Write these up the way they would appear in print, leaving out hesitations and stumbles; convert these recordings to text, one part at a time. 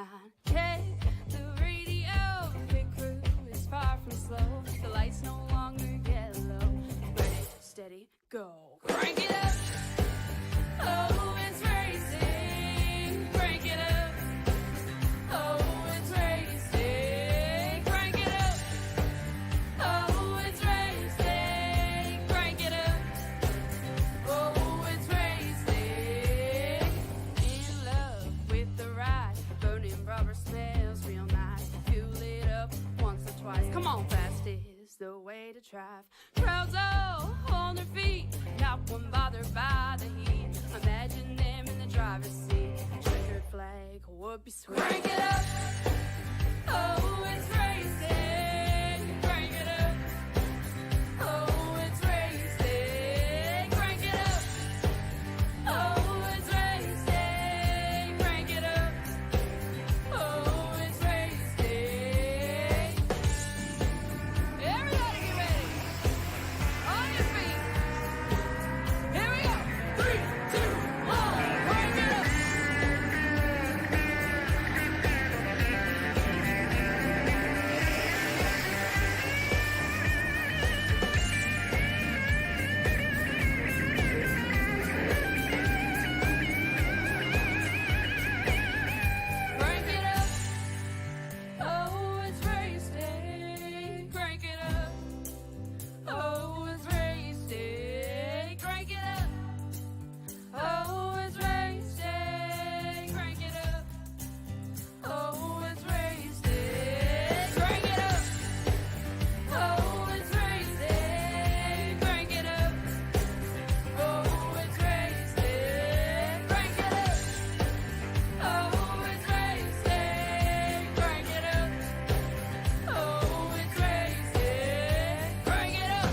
line. Check the radio, pit crew is far from slow. The lights no longer yellow. Ready, steady, go. Crank it up. Oh, it's racing. Crank it up. Oh, it's racing. Crank it up. Oh, it's racing. Crank it up. Oh, it's racing. In love with the ride. Burning rubber smells real nice. Fuel it up once or twice. Come on, fast is the way to drive. Crowds all on their feet. Not one bothered by the heat. Imagine them in the driver's seat. Checkered flag would be sweet. Crank it up. Oh, it's racing. Crank it up. Oh, it's racing. Crank it up. Oh, it's racing. Crank it up. Oh, it's racing. Everybody get ready. On your feet. Here we go. 3, 2, 1. Crank it up. Crank it up. Oh, it's racing. Crank it up. Oh, it's racing. Crank it up. Oh, it's racing. Crank it up. Oh, it's racing. Crank it up. Oh, it's racing. Crank it up. Oh, it's racing. Crank it up. Oh, it's racing. Crank it up. Oh, it's racing. Crank it up.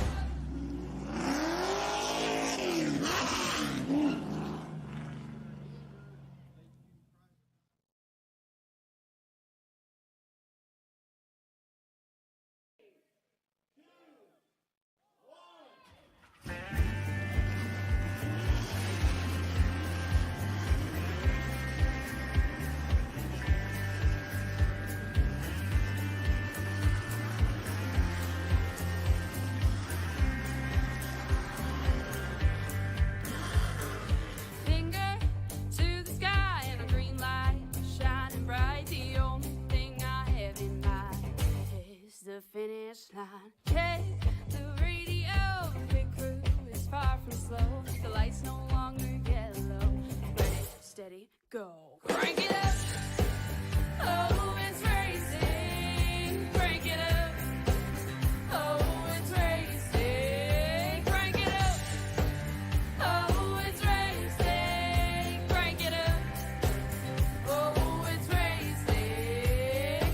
Finger to the sky and a green light shining bright. The only thing I have in mind is the finish line. Check the radio, pit crew is far from slow. The lights no longer yellow. Ready, steady, go. Crank it up. Oh, it's racing. Crank it up. Oh, it's racing. Crank it up. Oh, it's racing. Crank it up. Oh, it's racing.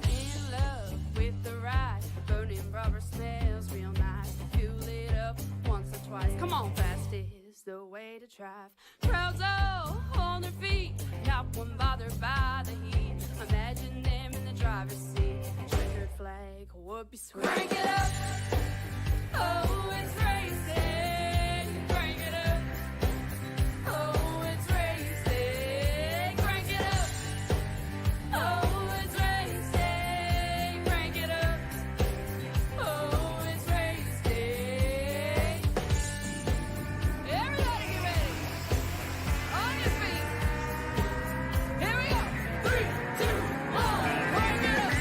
In love with the ride. Burning rubber smells real nice. Fuel it up once or twice. Come on, fast is the way to drive. Crowds all on their feet. Not one bothered by the heat. Imagine them in the driver's seat. Checkered flag would be sweet. Crank it up. Oh, it's racing. Crank it up. Oh, it's racing. Crank it up. Oh, it's racing. Crank it up. Oh, it's racing. Everybody get ready. On your feet. Here we go. 3, 2, 1. Crank it up.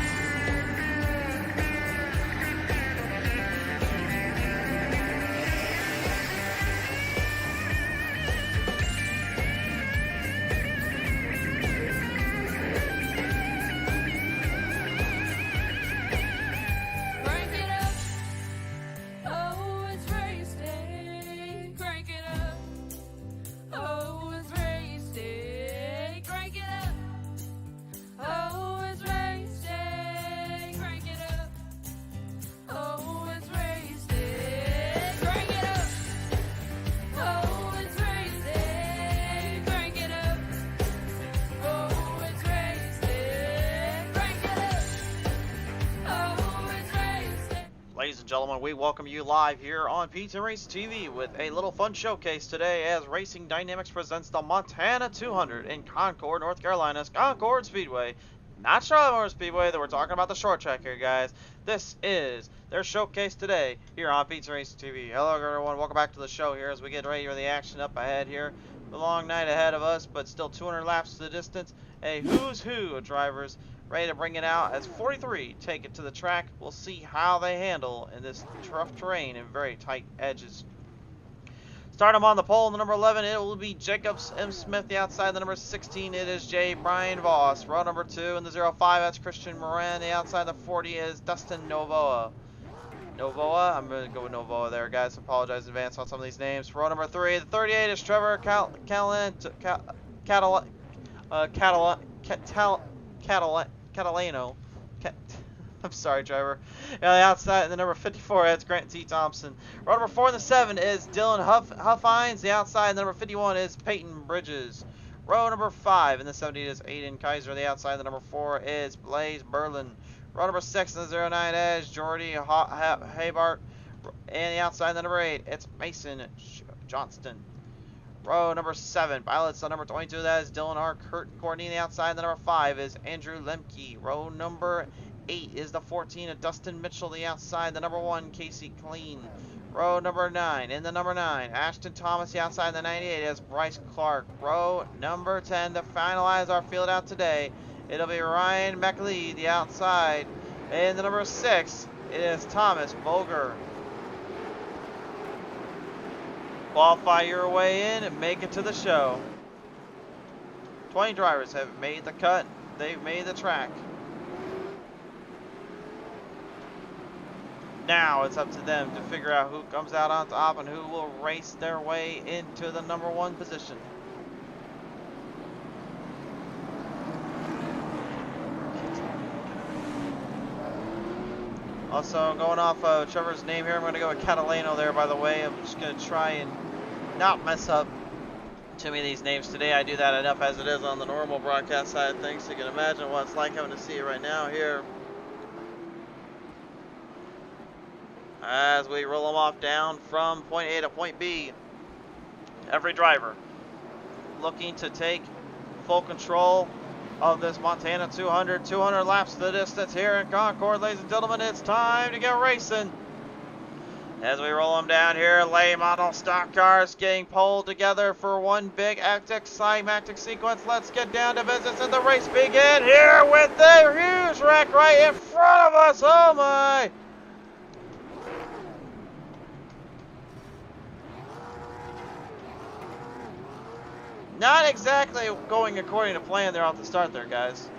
and gentlemen, we welcome you live here on Pizza Race TV with a little fun showcase today as Racing Dynamics presents the Montana 200 in Concord, North Carolina's Concord Speedway. Not Charlotte Motor Speedway, that we're talking about the short track here, guys. This is their showcase today here on Pizza Race TV. Hello, everyone. Welcome back to the show here as we get ready for the action up ahead here. A long night ahead of us, but still 200 laps to the distance. A who's who of drivers ready to bring it out as 43 take it to the track. We'll see how they handle in this rough terrain and very tight edges. Start them on the pole, the number 11, it will be Jacobs M. Smith. The outside, the number 16, it is J. Brian Voss. Row number 2 in the 05, that's Christian Moran. The outside, the 40 is Dustin Novoa. I'm going to go with Novoa there, guys. Apologize in advance on some of these names. Row number 3, the 38 is Trevor Catalano. I'm sorry, driver. And on the outside, the number 54, that's Grant T. Thompson. Row number 4 and the 7 is Dylan Huffines. The outside, the number 51 is Peyton Bridges. Row number 5 and the 70 is Aiden Kaiser. The outside, the number 4 is Blaze Berlin. Row number 6 and the 09 is Jordy Habart. And the outside, the number 8, it's Mason Johnston. Row number 7, pilots on number 22, that is Dylan R. Courtney. The outside, the number 5 is Andrew Lemke. Row number 8 is the 14 of Dustin Mitchell. The outside, the number 1, Casey Clean. Row number 9, in the number 9, Ashton Thomas. The outside, the 98 is Bryce Clark. Row number 10, to finalize our field out today, it'll be Ryan McLeod. The outside, in the number 6, it is Thomas Boger. Qualify your way in and make it to the show. 20 drivers have made the cut. They've made the track. Now it's up to them to figure out who comes out on top and who will race their way into the number 1 position. Also, going off Trevor's name here, I'm going to go with Catalano there, by the way. I'm just going to try and not mess up too many of these names today. I do that enough as it is on the normal broadcast side of things, so you can imagine what it's like having to see it right now here. As we roll them off down from point A to point B. Every driver looking to take full control of this Montana 200 laps to the distance here in Concord. Ladies and gentlemen, it's time to get racing. As we roll them down here, late model stock cars getting pulled together for one big climactic sequence. Let's get down to business and the race begin here with the huge wreck right in front of us. Oh my! Not exactly going according to plan there off the start there, guys.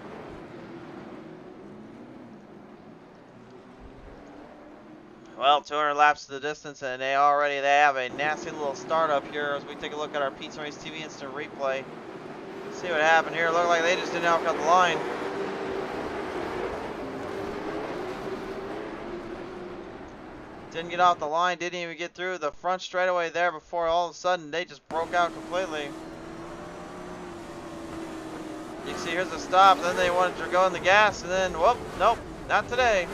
Well, 200 laps to the distance, and they have a nasty little startup here as we take a look at our Pizza Race TV instant replay. Let's see what happened here. Looked like they just didn't outcut the line. Didn't get off the line, didn't even get through the front straightaway there before all of a sudden they just broke out completely. You can see here's the stop, then they wanted to go in the gas, and then, whoop, nope, not today.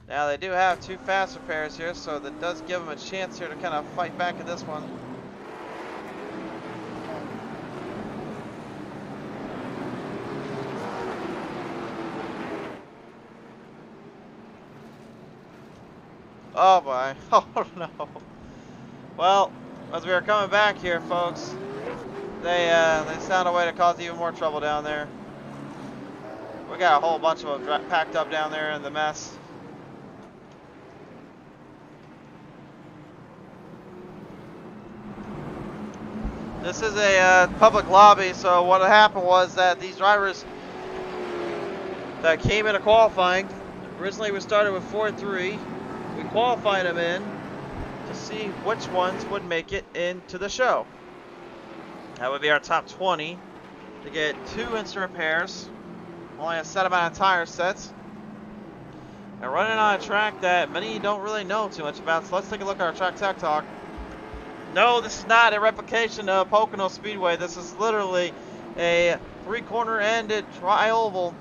Now they do have 2 fast repairs here, so that does give them a chance here to kind of fight back in this one. Oh boy, oh no. Well, as we were coming back here, folks, they found a way to cause even more trouble down there. We got a whole bunch of them packed up down there in the mess. This is a public lobby, so what happened was that these drivers that came into qualifying, originally we started with 4-3, we qualified them in to see which ones would make it into the show. That would be our top 20 to get 2 instant repairs, only a set amount of tire sets, and running on a track that many don't really know too much about. So let's take a look at our track tech talk. No, this is not a replication of Pocono Speedway. This is literally a three-corner ended tri-oval.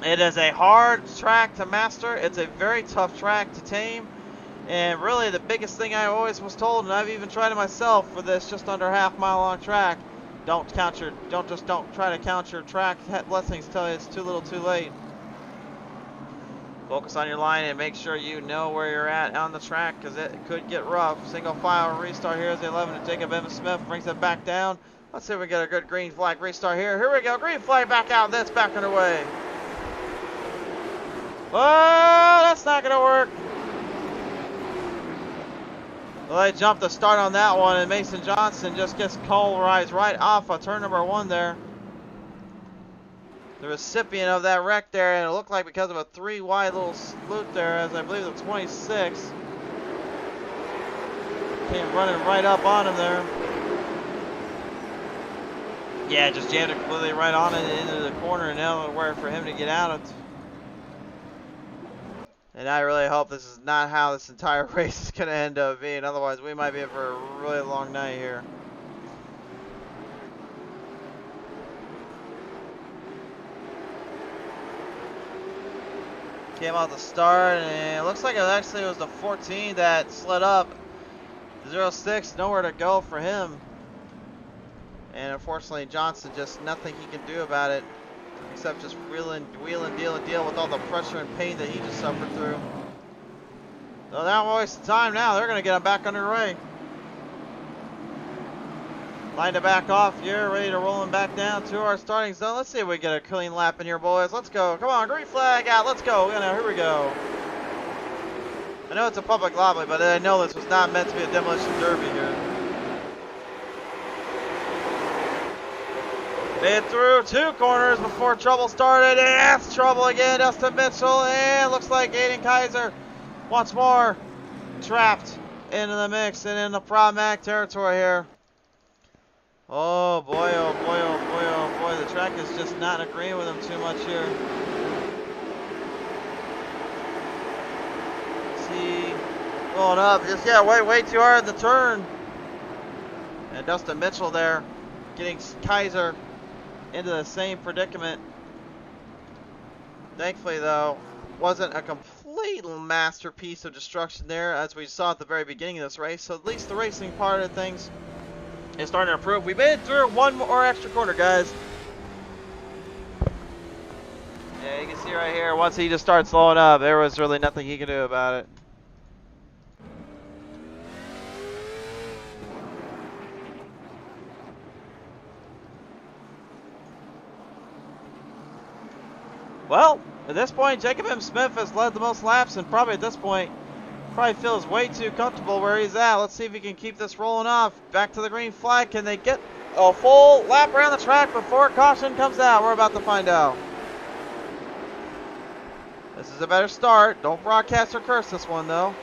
It is a hard track to master. It's a very tough track to tame. And really the biggest thing I always was told, and I've even tried it myself for this just under half-mile long track, don't try to count your track blessings till it's too little too late. Focus on your line and make sure you know where you're at on the track, because it could get rough. Single file restart here is the 11 to Jacob Emma Smith, brings it back down. Let's see if we get a good green flag restart here. Here we go, green flag back out, that's back underway. Oh, that's not gonna work. Well, they jumped the start on that one, and Mason Johnson just gets polarized right off of turn number 1 there. The recipient of that wreck there, and it looked like because of a 3 wide little loop there, as I believe the 26 came running right up on him there. Yeah, just jammed it completely right on it into the corner, and nowhere for him to get out of. And I really hope this is not how this entire race is going to end up being. Otherwise, we might be in for a really long night here. Came out the start, and it looks like it actually was the 14 that slid up. 06, nowhere to go for him. And unfortunately, Johnson, just nothing he can do about it, except just wheeling, deal with all the pressure and pain that he just suffered through. So they're not wasting time now. They're going to get him back underway. Line to back off here, ready to roll him back down to our starting zone. Let's see if we get a clean lap in here, boys. Let's go. Come on, green flag out. Let's go. Here we go. I know it's a public lobby, but I know this was not meant to be a demolition derby here. Made through 2 corners before trouble started, and that's trouble again. Dustin Mitchell, and looks like Aiden Kaiser once more trapped into the mix and in the problematic territory here. Oh boy, oh boy, oh boy, oh boy. The track is just not agreeing with him too much here. See, going up, just way too hard in the turn. And Dustin Mitchell there getting Kaiser into the same predicament. Thankfully though, wasn't a complete masterpiece of destruction there as we saw at the very beginning of this race. So at least the racing part of things is starting to improve. We made it through 1 more extra corner, guys. Yeah, you can see right here, once he just started slowing up, there was really nothing he could do about it. Well, at this point, Jacob M. Smith has led the most laps, and probably at this point, probably feels way too comfortable where he's at. Let's see if he can keep this rolling off. Back to the green flag. Can they get a full lap around the track before caution comes out? We're about to find out. This is a better start. Don't broadcast or curse this one, though.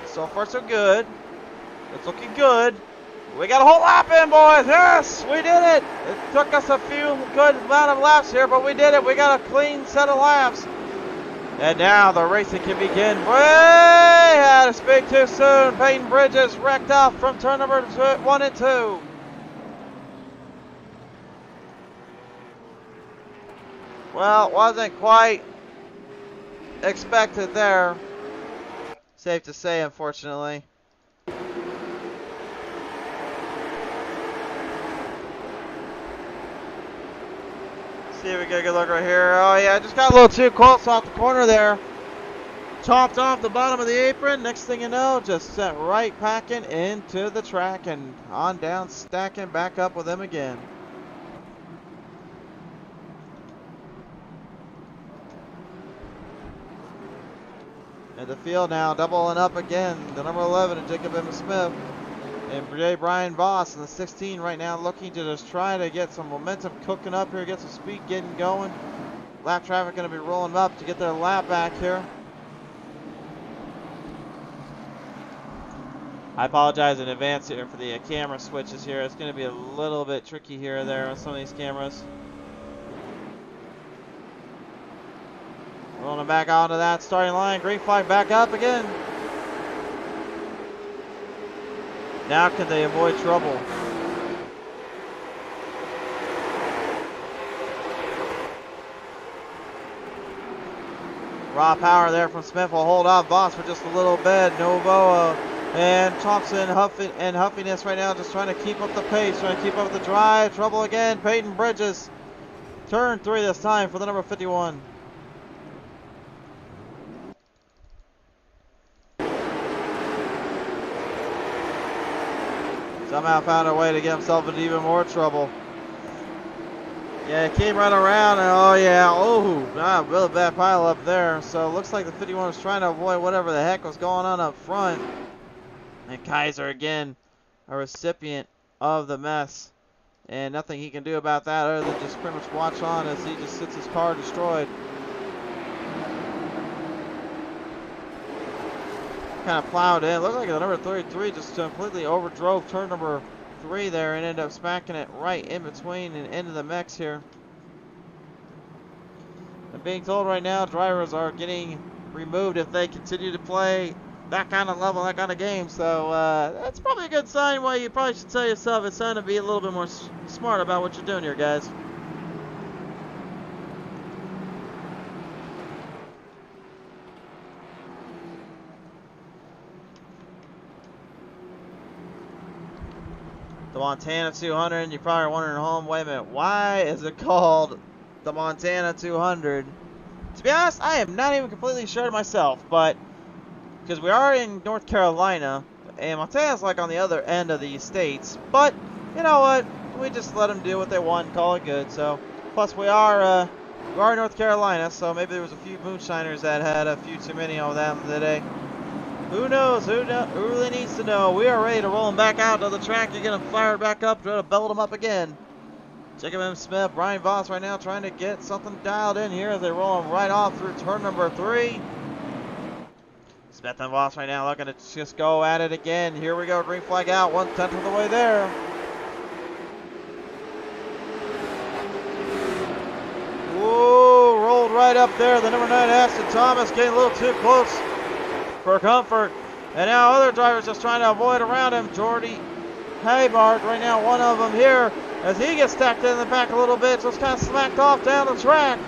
So far, so good. It's looking good. We got a whole lap in, boys. Yes, we did it. It took us a few good amount of laps here, but we did it. We got a clean set of laps. And now the racing can begin. Way out of speed too soon. Peyton Bridges wrecked off from turn number 1 and 2. Well, wasn't quite expected there. Safe to say, unfortunately. See if we get a good look right here. Oh yeah, just got a little too close off the corner there. Chopped off the bottom of the apron. Next thing you know, just sent right packing into the track and on down, stacking back up with him again. And the field now doubling up again. The number 11 and Jacob Emma Smith. And J. Brian Voss in the 16 right now, looking to just try to get some momentum cooking up here, get some speed getting going. Lap traffic going to be rolling up to get their lap back here. I apologize in advance here for the camera switches here. It's going to be a little bit tricky here and there on some of these cameras. Rolling back onto that starting line. Green flag back up again. Now can they avoid trouble? Raw power there from Smith will hold off Voss for just a little bit. Novoa and Thompson huffiness right now, just trying to keep up the pace, trying to keep up the drive. Trouble again. Peyton Bridges. Turn 3 this time for the number 51. Somehow found a way to get himself into even more trouble. Yeah, he came right around, and oh yeah, really bad pile up there. So it looks like the 51 was trying to avoid whatever the heck was going on up front. And Kaiser again, a recipient of the mess. And nothing he can do about that other than just pretty much watch on as he just sits his car destroyed. Kind of plowed in. Looked like the number 33 just completely overdrove turn number 3 there and ended up smacking it right in between and into the mix here. I'm being told right now drivers are getting removed if they continue to play that kind of level, that kind of game. So that's probably a good sign why you probably should tell yourself it's time to be a little bit more smart about what you're doing here, guys. The Montana 200, and you're probably wondering at home, wait a minute, why is it called the Montana 200? To be honest, I am not even completely sure myself, but because we are in North Carolina, and Montana's like on the other end of the states, but you know what, we just let them do what they want and call it good. So plus we are in North Carolina, so maybe there was a few moonshiners that had a few too many of them today. Who knows? Who really needs to know? We are ready to roll them back out to the track. You're going to fire it back up, try to belt them up again. Jacob M. Smith, Brian Voss right now trying to get something dialed in here as they roll them right off through turn number 3. Smith and Voss right now looking to just go at it again. Here we go, green flag out, 1/10 of the way there. Whoa, rolled right up there. The number 9 Aston Thomas getting a little too close for comfort. And now other drivers just trying to avoid around him. Jordy Haybart right now, one of them here, as he gets stacked in the back a little bit, just kind of smacked off down the track.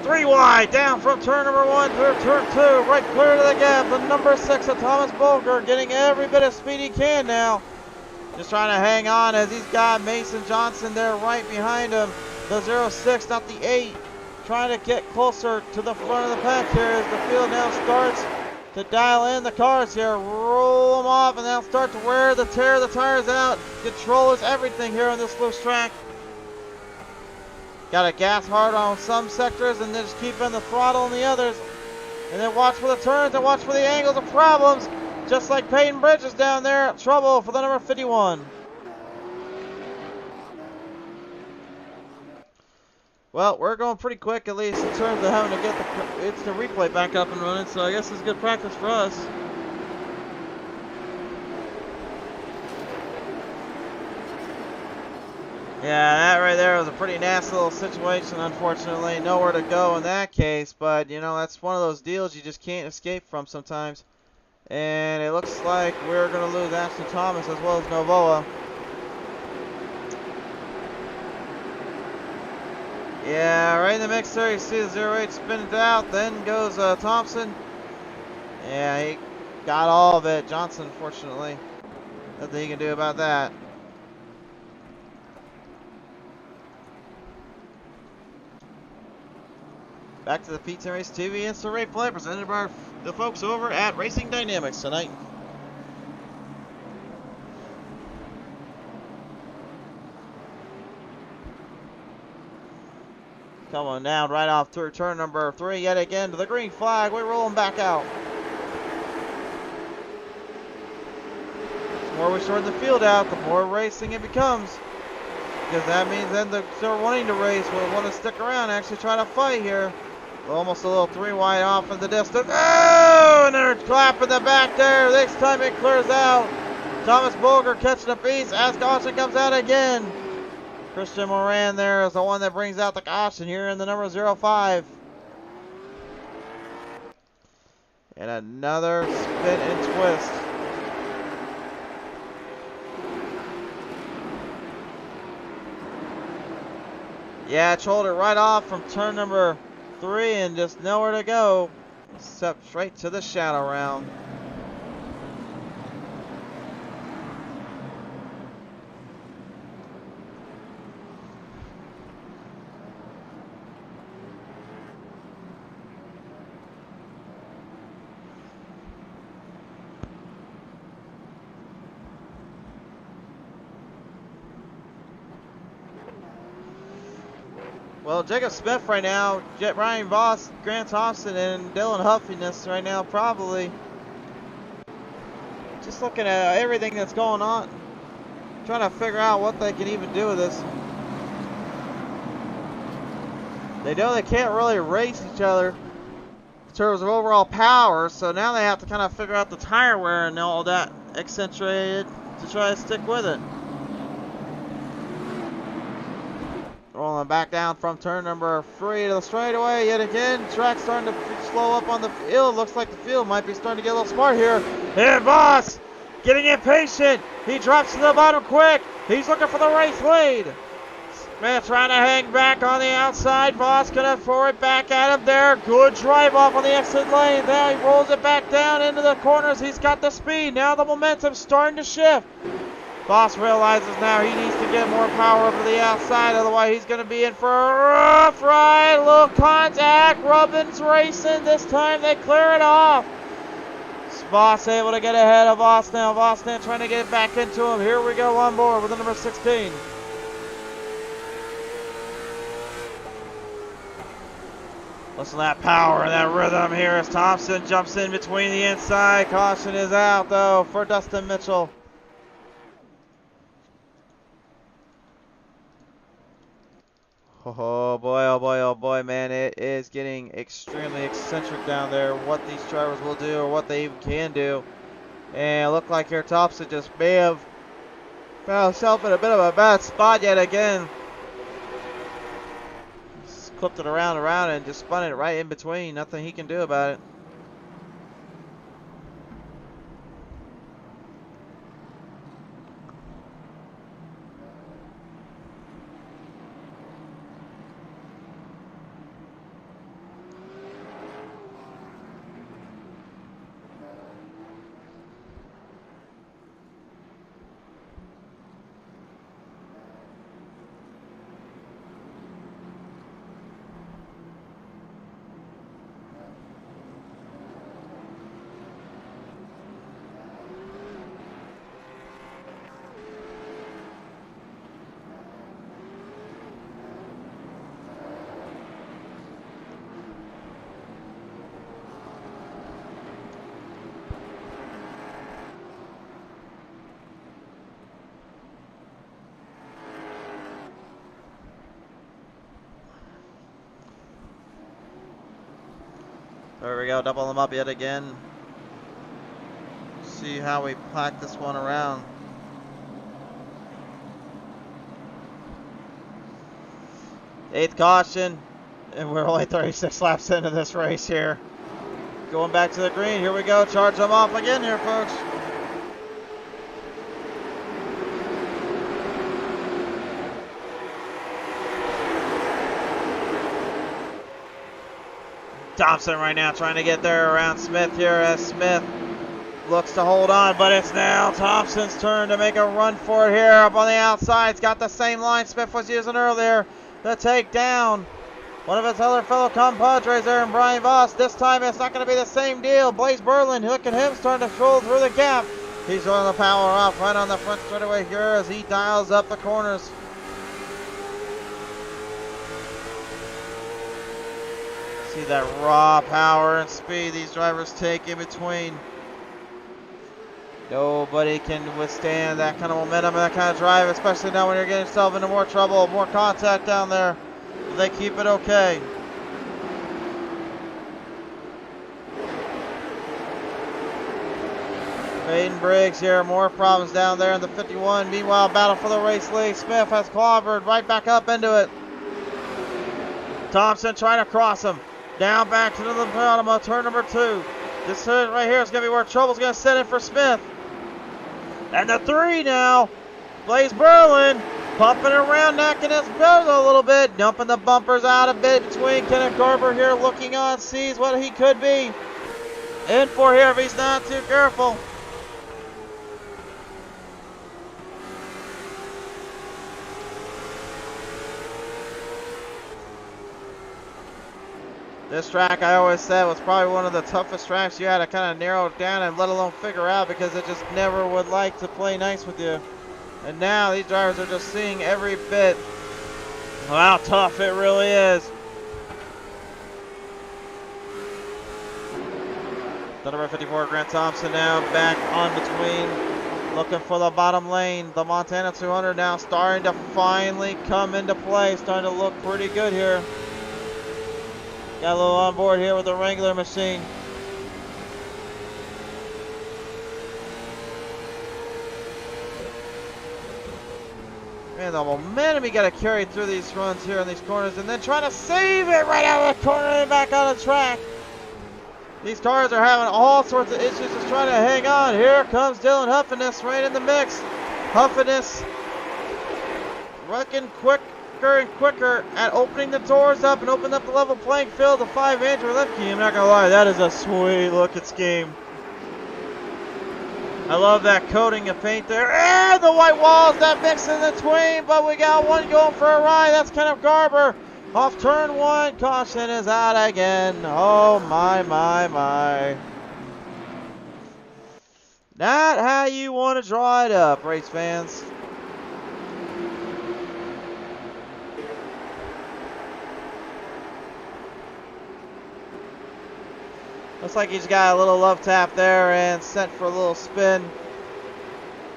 3 wide, down from turn number 1 through turn 2, right clear to the gap. The number 6 of Thomas Bolger getting every bit of speed he can now. Just trying to hang on as he's got Mason Johnson there right behind him. The 06, not the 8. Trying to get closer to the front of the pack here as the field now starts to dial in the cars here. Roll them off and now start to tear the tires out. Controllers, everything here on this loose track. Got to gas hard on some sectors and then just keep in the throttle on the others. And then watch for the turns and watch for the angles of problems. Just like Peyton Bridges down there. Trouble for the number 51. Well, we're going pretty quick, at least in terms of having to get the instant replay back up and running, so I guess it's good practice for us. Yeah, that right there was a pretty nasty little situation, unfortunately. Nowhere to go in that case, but, you know, that's one of those deals you just can't escape from sometimes. And it looks like we're going to lose Ashton Thomas as well as Novoa. Yeah, right in the mix there, you see the 08 spin it out, then goes Thompson. Yeah, he got all of it. Johnson, unfortunately. Nothing he can do about that. Back to the P10 Race TV Instant Replay presented by the folks over at Racing Dynamics tonight. Coming down right off through turn number 3 yet again to the green flag. We're rolling back out. The more we shorten the field out, the more racing it becomes. Because that means then they're wanting to race will want to stick around and actually try to fight here. Almost a little 3 wide off in the distance. Oh, and they're clapping the back there. Next time it clears out. Thomas Bolger catching a piece as caution comes out again. Christian Moran there is the one that brings out the caution here in the number 05. And another spin and twist. Yeah, it rolled it right off from turn number 3 and just nowhere to go except straight to the shadow round. Well, Jacob Smith right now, Ryan Voss, Grant Thompson, and Dylan Huffiness right now probably just looking at everything that's going on, trying to figure out what they can even do with this. They know they can't really race each other in terms of overall power, so now they have to kind of figure out the tire wear and all that accentuated to try to stick with it. Rolling back down from turn number 3 to the straightaway yet again. Track starting to slow up on the field. Looks like the field might be starting to get a little smart here. And Voss getting impatient. He drops to the bottom quick. He's looking for the race lead. Smith trying to hang back on the outside. Voss gonna throw it back at him there. Good drive off on the exit lane. Now he rolls it back down into the corners. He's got the speed. Now the momentum's starting to shift. Voss realizes now he needs to get more power over the outside, otherwise he's going to be in for a rough ride. Little contact. Rubbin's racing. This time they clear it off. Voss able to get ahead of Voss now. Voss now trying to get back into him. Here we go on board with the number 16. Listen to that power and that rhythm here as Thompson jumps in between the inside. Caution is out though for Dustin Mitchell. Oh boy, oh boy, oh boy, man, it is getting extremely eccentric down there, what these drivers will do or what they even can do. And it looked like here Thompson just may have found himself in a bit of a bad spot yet again. Just clipped it around and just spun it right in between. Nothing he can do about it. There we go, double them up yet again. See how we pack this one around. Eighth caution, and we're only 36 laps into this race here. Going back to the green, here we go, charge them off again here, folks. Thompson right now trying to get there around Smith here as Smith looks to hold on, but it's now Thompson's turn to make a run for it here up on the outside. It's got the same line Smith was using earlier to take down one of his other fellow compadres there in Brian Voss. This time it's not going to be the same deal. Blaze Berlin, look at him starting to stroll through the gap. He's rolling the power off right on the front straightaway here as he dials up the corners. See that raw power and speed these drivers take in between. Nobody can withstand that kind of momentum and that kind of drive, especially now when you're getting yourself into more trouble, more contact down there. They keep it okay. Hayden Briggs here, more problems down there in the 51. Meanwhile, battle for the race lead. Smith has clobbered right back up into it. Thompson trying to cross him. Down back to the bottom of turn number 2. This turn right here is going to be where trouble's going to set in for Smith. And the 3 now. Blaze Berlin. pumping around, knocking his pedals a little bit, dumping the bumpers out a bit between. Kenneth Garber here looking on, sees what he could be in for here if he's not too careful. This track, I always said, was probably one of the toughest tracks you had to kind of narrow it down and let alone figure out, because it just never would like to play nice with you. And now these drivers are just seeing every bit of how tough it really is. The number 54, Grant Thompson, now back on between, looking for the bottom lane. The Montana 200 now starting to finally come into play, starting to look pretty good here. Got a little on board here with the Wrangler machine. Man, the momentum you got to carry through these runs here in these corners, and then trying to save it right out of the corner and back on the track. These cars are having all sorts of issues just trying to hang on. Here comes Dylan Huffiness right in the mix. Huffiness wrecking quicker and quicker at opening the doors up and opening up the level playing field to 5 Andrew Lemke. I'm not gonna lie, that is a sweet looking scheme. I love that coating of paint there. And the white walls that mix in between, but we got one going for a ride. That's Kenneth Garber. Off turn 1, caution is out again. Oh my, my, my. Not how you want to draw it up, race fans. Looks like he's got a little love tap there and sent for a little spin.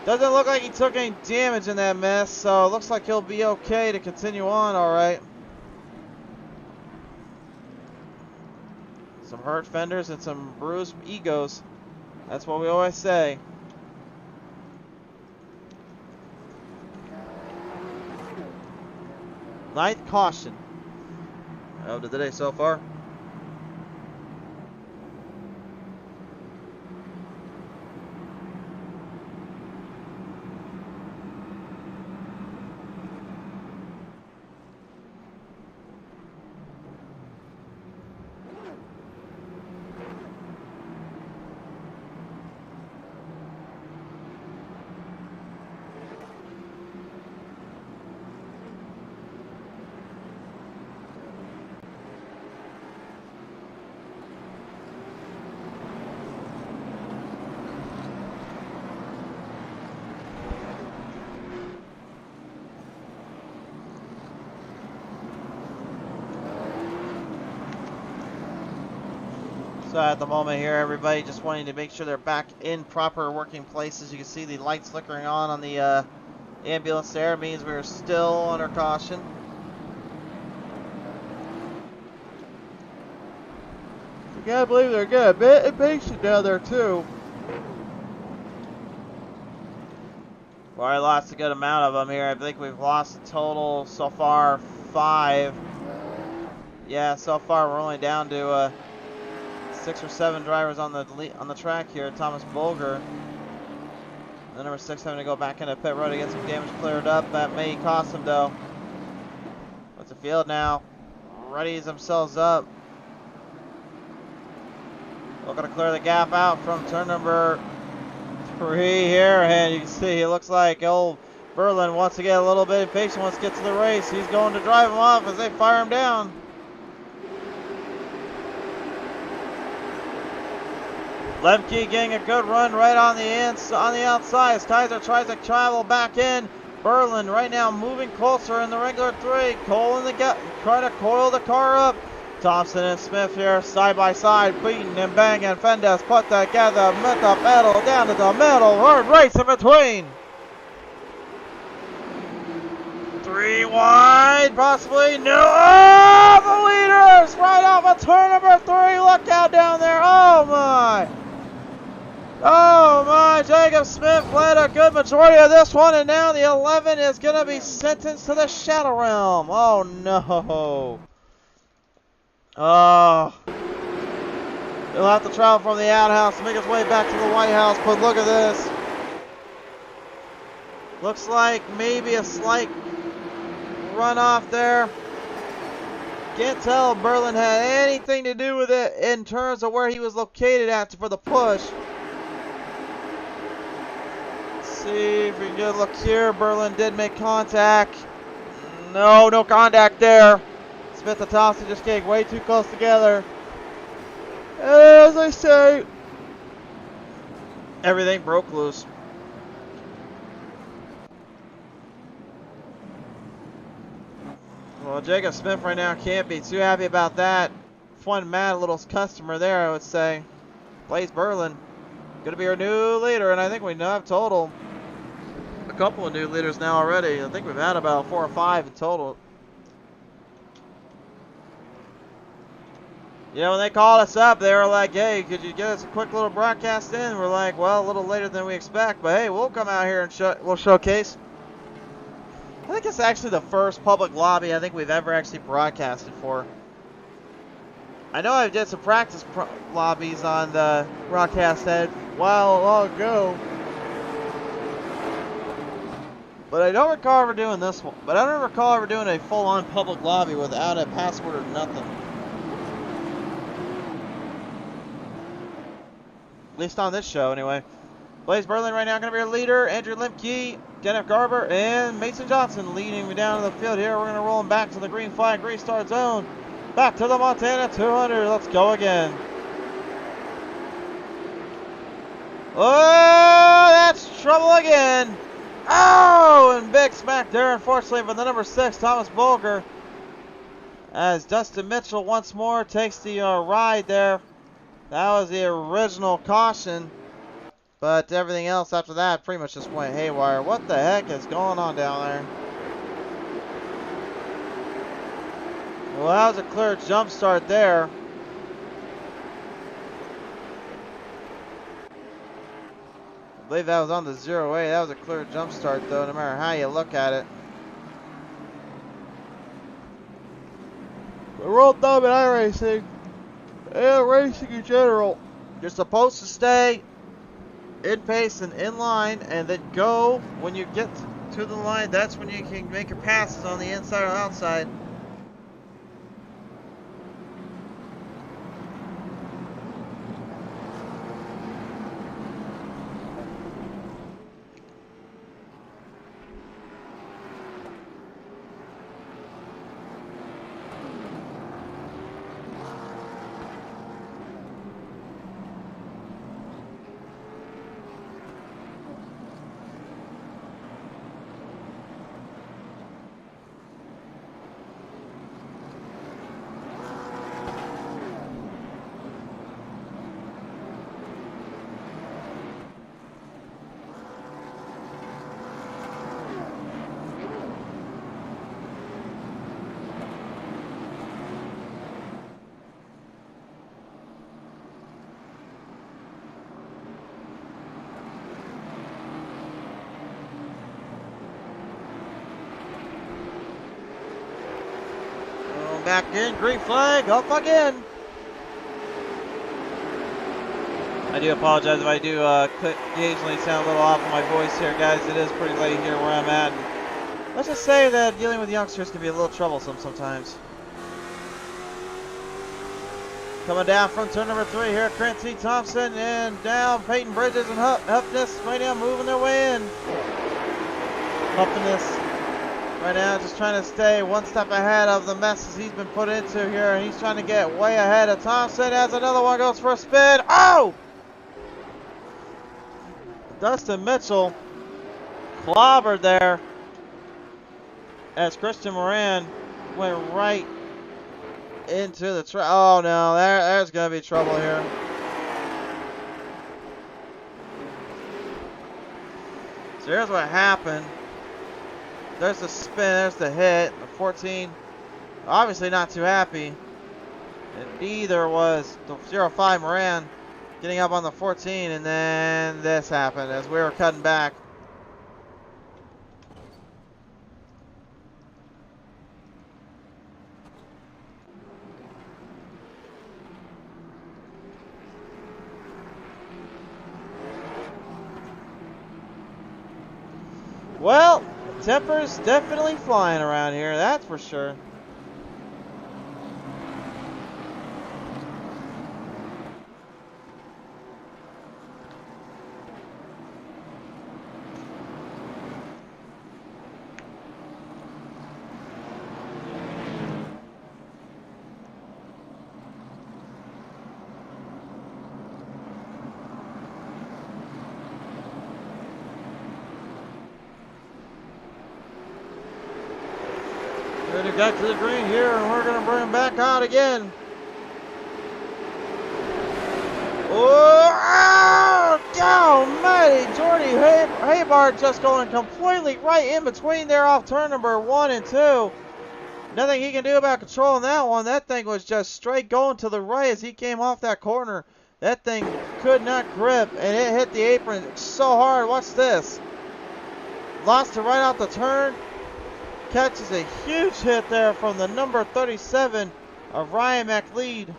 Doesn't look like he took any damage in that mess, so it looks like he'll be okay to continue on all right. Some hurt fenders and some bruised egos. That's what we always say. Ninth caution of the day so far. So at the moment here, everybody just wanting to make sure they're back in proper working places. You can see the lights flickering on the ambulance there. It means we're still under caution. I gotta believe they're getting a bit impatient down there too. Well, I lost a good amount of them here. I think we've lost a total so far 5. Yeah, so far we're only down to 6 or 7 drivers on the track here. Thomas Bolger, the number 6, having to go back into pit road to get some damage cleared up. That may cost him though. What's the field now? Readies themselves up. Looking to clear the gap out from turn number 3 here, and you can see it looks like old Berlin wants to get a little bit impatient, wants to get to the race. He's going to drive him off as they fire him down. Lemke getting a good run right on the outside as Kaiser tries to travel back in. Berlin right now moving closer in the regular 3. Cole in the gap, trying to coil the car up. Thompson and Smith here side by side, beating and banging. Fendes put together, met the pedal down to the middle. Hard race in between. 3 wide, possibly. No! Oh, the leaders right off of turn number 3. Look out down there. Oh my! Oh my, Jacob Smith led a good majority of this one, and now the 11 is going to be sentenced to the Shadow Realm. Oh no. Oh. He'll have to travel from the outhouse to make his way back to the White House, but look at this. Looks like maybe a slight runoff there. Can't tell if Berlin had anything to do with it in terms of where he was located at for the push. Let's see if we can get a look here. Berlin did make contact. No contact there. Smith and Thompson just getting way too close together. As I say, everything broke loose. Well, Jacob Smith right now can't be too happy about that. One mad little customer there, I would say. Blaze Berlin, gonna be our new leader, and I think we now have total a couple of new leaders now already. I think we've had about 4 or 5 in total. You know, when they called us up, they were like, hey, could you get us a quick little broadcast in? We're like, well, a little later than we expect, but hey, we'll come out here and we'll showcase. I think it's actually the first public lobby I think we've ever actually broadcasted for. I know I did some practice lobbies on the broadcast head a while ago. But I don't recall ever doing this one. But I don't recall ever doing a full-on public lobby without a password or nothing. At least on this show, anyway. Blaze Berlin right now going to be our leader. Andrew Limke, Kenneth Garber, and Mason Johnson leading me down to the field here. We're going to roll them back to the green flag restart zone. Back to the Montana 200. Let's go again. Oh, that's trouble again. Oh, and big smack there, unfortunately, for the number 6, Thomas Bolger. As Dustin Mitchell once more takes the ride there. That was the original caution. But everything else after that pretty much just went haywire. What the heck is going on down there? Well, that was a clear jump start there. I believe that was on the 0-8. That was a clear jump start, though, no matter how you look at it. The rule of thumb in iRacing, and racing in general, you're supposed to stay in pace and in line, and then go when you get to the line. That's when you can make your passes on the inside or outside. Back in, green flag, up again. I do apologize if I do occasionally sound a little off on my voice here, guys. It is pretty late here where I'm at. And let's just say that dealing with youngsters can be a little troublesome sometimes. Coming down from turn number 3 here, Trent T. Thompson, and down Peyton Bridges and Huffness right now moving their way in. Huffness right now just trying to stay one step ahead of the messes he's been put into here, and he's trying to get way ahead of Thompson as another one goes for a spin. Oh! Dustin Mitchell clobbered there as Christian Moran went right into the oh no, there's gonna be trouble here. So here's what happened. There's the spin, there's the hit. The 14, obviously not too happy. And neither was the 05 Moran getting up on the 14, and then this happened as we were cutting back. Well, temper's definitely flying around here, that's for sure. Ready to get to the green here, and we're going to bring him back out again. Oh, almighty! Jordy Haybart just going completely right in between there off turn number 1 and 2. Nothing he can do about controlling that one. That thing was just straight going to the right as he came off that corner. That thing could not grip, and it hit the apron so hard. Watch this. Lost it right out the turn. Catches a huge hit there from the number 37 of Ryan McLeod.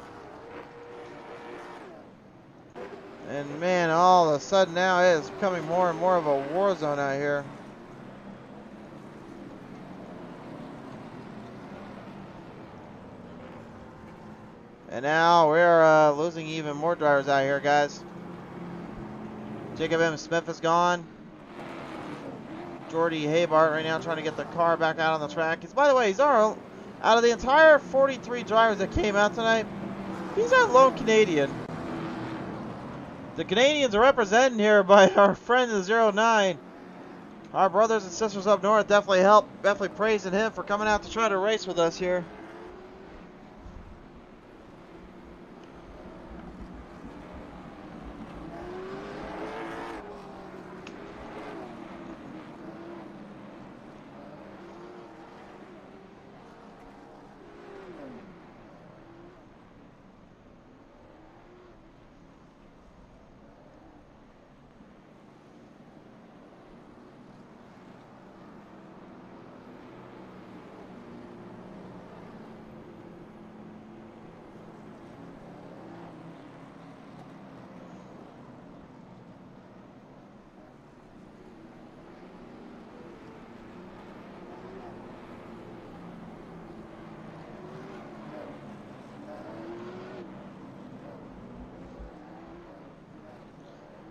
And man, all of a sudden now it is becoming more and more of a war zone out here. And now we're losing even more drivers out here, guys. Jacob M. Smith is gone. Jordy Haybart right now trying to get the car back out on the track. By the way, he's our, out of the entire 43 drivers that came out tonight, he's our lone Canadian. The Canadians are represented here by our friends of 09. Our brothers and sisters up north definitely praising him for coming out to try to race with us here.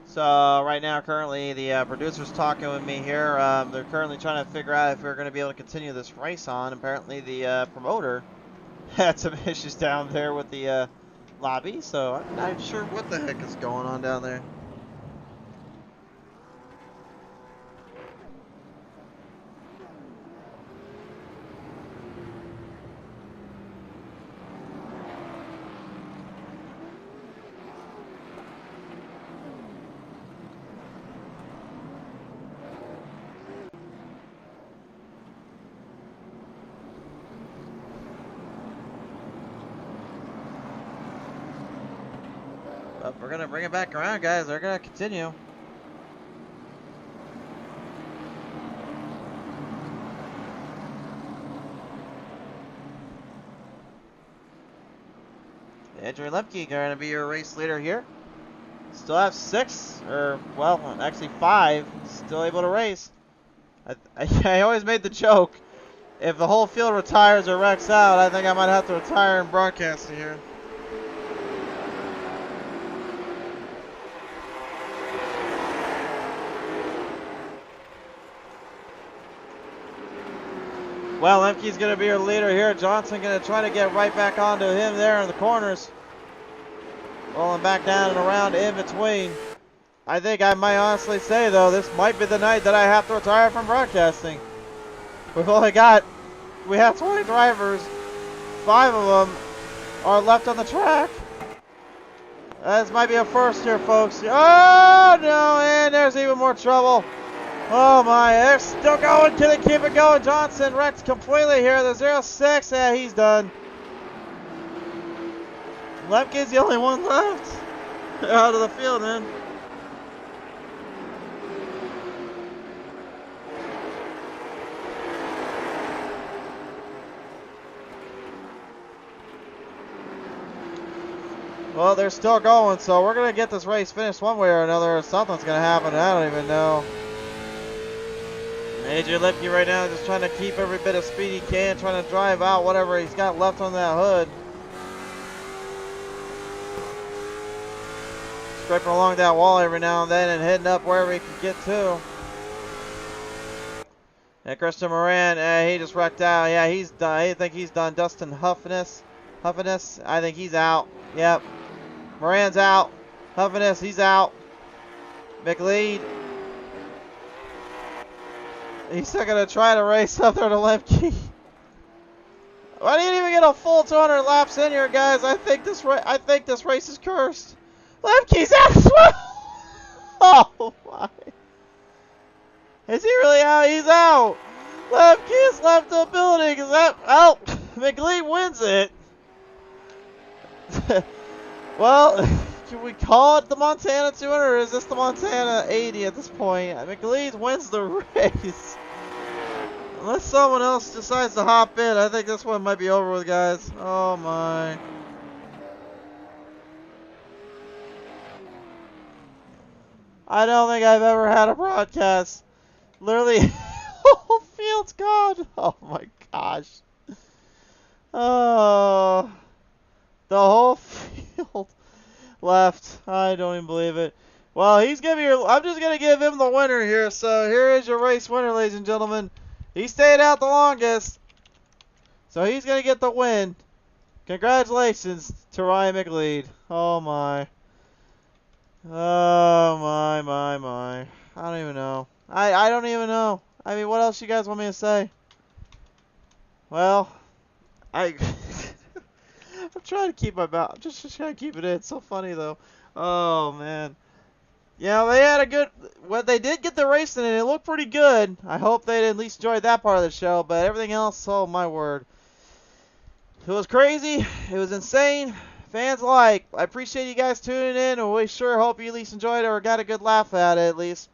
So right now, currently, the producer's talking with me here. They're currently trying to figure out if we're going to be able to continue this race on. Apparently, the promoter had some issues down there with the lobby, so I'm not sure what the heck is going on down there. But we're going to bring it back around, guys. They're going to continue. Andrew Lemke going to be your race leader here. Still have 6, or, well, actually 5, still able to race. I always made the joke, if the whole field retires or wrecks out, I think I might have to retire in broadcasting here. Well, Lemke's going to be your leader here. Johnson going to try to get right back onto him there in the corners. Rolling back down and around in between. I think I might honestly say, though, this might be the night that I have to retire from broadcasting. We have 20 drivers. 5 of them are left on the track. This might be a first here, folks. Oh, no, and there's even more trouble. Oh my, they're still going. Can they keep it going? Johnson wrecked completely here. The 06, yeah, he's done. Lemke's the only one left. Out of the field, man. Well, they're still going, so we're going to get this race finished one way or another. Something's going to happen. I don't even know. AJ Lipke right now just trying to keep every bit of speed he can, trying to drive out whatever he's got left on that hood. Scraping along that wall every now and then and heading up wherever he can get to. And Christian Moran, he just wrecked out. Yeah, he's done. I think he's done. Dustin Huffiness, I think he's out. Yep. Moran's out. Huffiness, he's out. McLeod. He's still going to try to race up there to Lemke. I didn't even get a full 200 laps in here, guys. I think this race is cursed. Lemke's out as well. Oh my! Is he really out? He's out. Lemke has left the building. Is that out? McLeod wins it. Well, can we call it the Montana 200 or is this the Montana 80 at this point? McLeod wins the race. Unless someone else decides to hop in, I think this one might be over with, guys. Oh my. I don't think I've ever had a broadcast. Literally, the whole field's gone. Oh my gosh. Oh. The whole field left. I don't even believe it. Well, he's giving you. I'm just gonna give him the winner here. So here is your race winner, ladies and gentlemen. He stayed out the longest, so he's gonna get the win. Congratulations to Ryan McLeod. Oh my. Oh my. I don't even know. I don't even know. I mean, what else you guys want me to say? Well, I'm trying to keep my mouth. Just trying to keep it in. It's so funny though. Oh man. Yeah, they had a good. Well, they did get the race in, and it looked pretty good. I hope they at least enjoyed that part of the show. But everything else, oh my word, it was crazy. It was insane. Fans alike, I appreciate you guys tuning in, and we sure hope you at least enjoyed it or got a good laugh at it at least.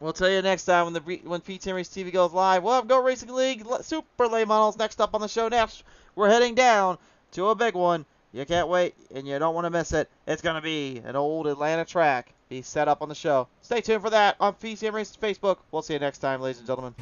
We'll tell you next time when P10 Race TV goes live. We'll have Go Racing League Super Late Models next up on the show. Next, we're heading down to a big one. You can't wait, and you don't want to miss it. It's going to be an old Atlanta track be set up on the show. Stay tuned for that on PCM Race Facebook. We'll see you next time, ladies and gentlemen.